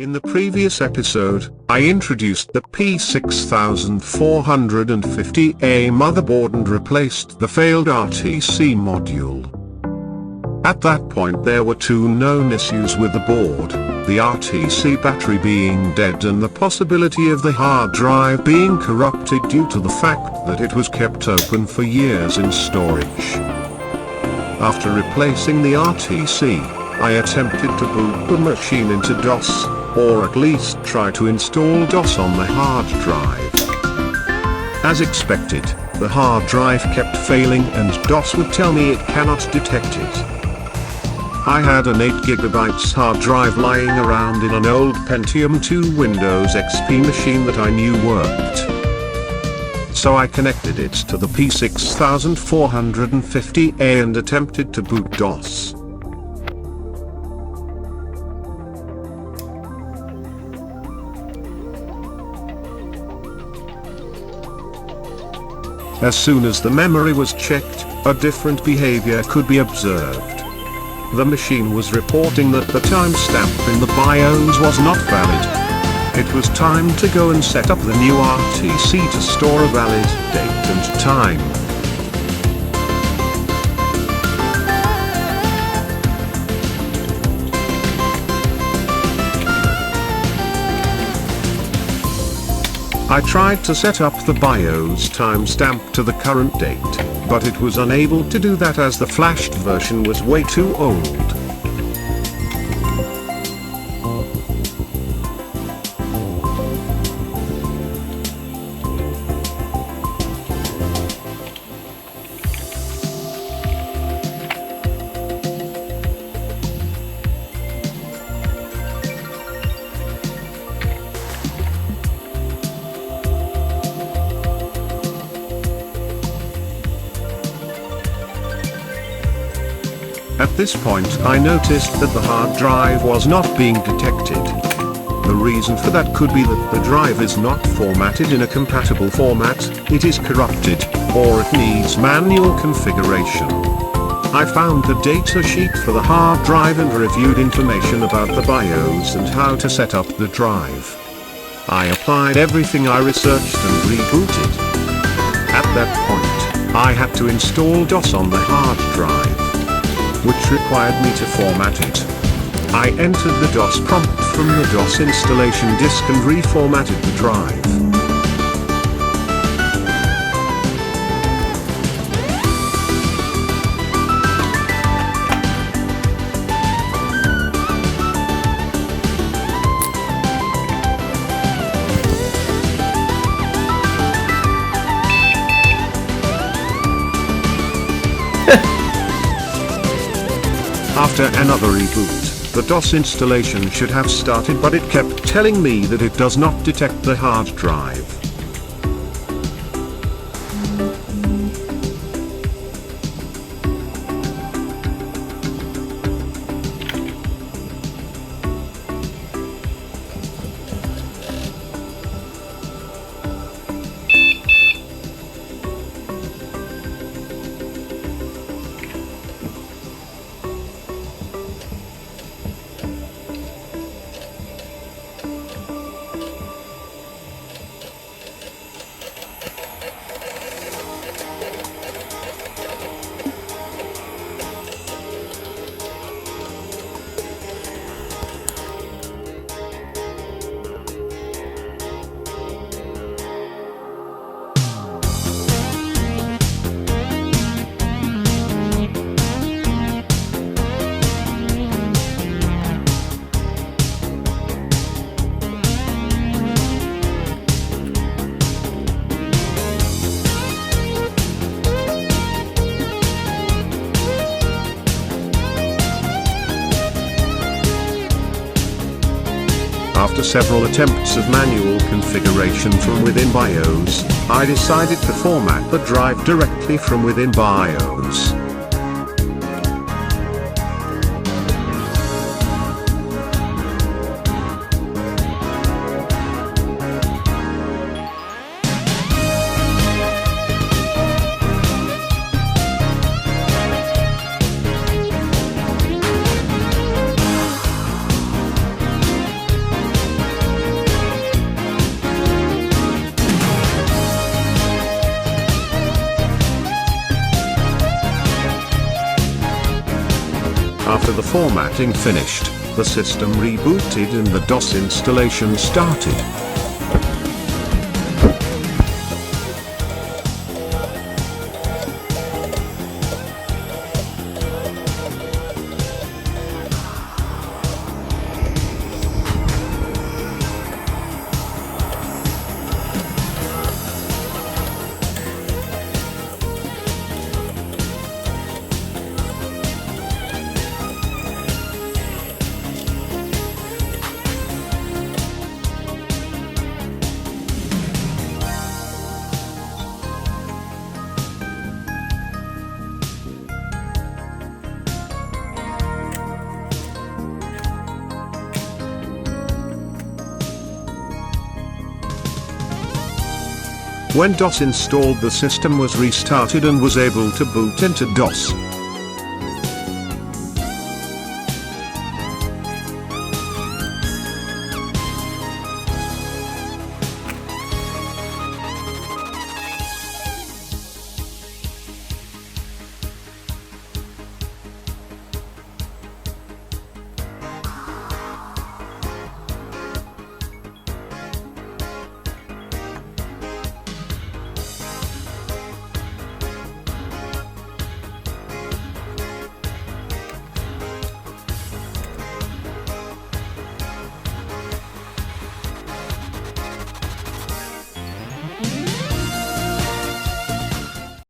In the previous episode, I introduced the P6450A motherboard and replaced the failed RTC module. At that point there were two known issues with the board, the RTC battery being dead and the possibility of the hard drive being corrupted due to the fact that it was kept open for years in storage. After replacing the RTC, I attempted to boot the machine into DOS, or at least try to install DOS on the hard drive. As expected, the hard drive kept failing and DOS would tell me it cannot detect it. I had an 8GB hard drive lying around in an old Pentium 2 Windows XP machine that I knew worked. So I connected it to the P6450A and attempted to boot DOS. As soon as the memory was checked, a different behavior could be observed. The machine was reporting that the timestamp in the BIOS was not valid. It was time to go and set up the new RTC to store a valid date and time. I tried to set up the BIOS timestamp to the current date, but it was unable to do that as the flashed version was way too old. At this point I noticed that the hard drive was not being detected. The reason for that could be that the drive is not formatted in a compatible format, it is corrupted, or it needs manual configuration. I found the data sheet for the hard drive and reviewed information about the BIOS and how to set up the drive. I applied everything I researched and rebooted. At that point, I had to install DOS on the hard drive, which required me to format it. I entered the DOS prompt from the DOS installation disk and reformatted the drive. After another reboot, the DOS installation should have started, but it kept telling me that it does not detect the hard drive. After several attempts of manual configuration from within BIOS, I decided to format the drive directly from within BIOS. after the formatting finished, the system rebooted and the DOS installation started. When DOS installed, the system was restarted and was able to boot into DOS.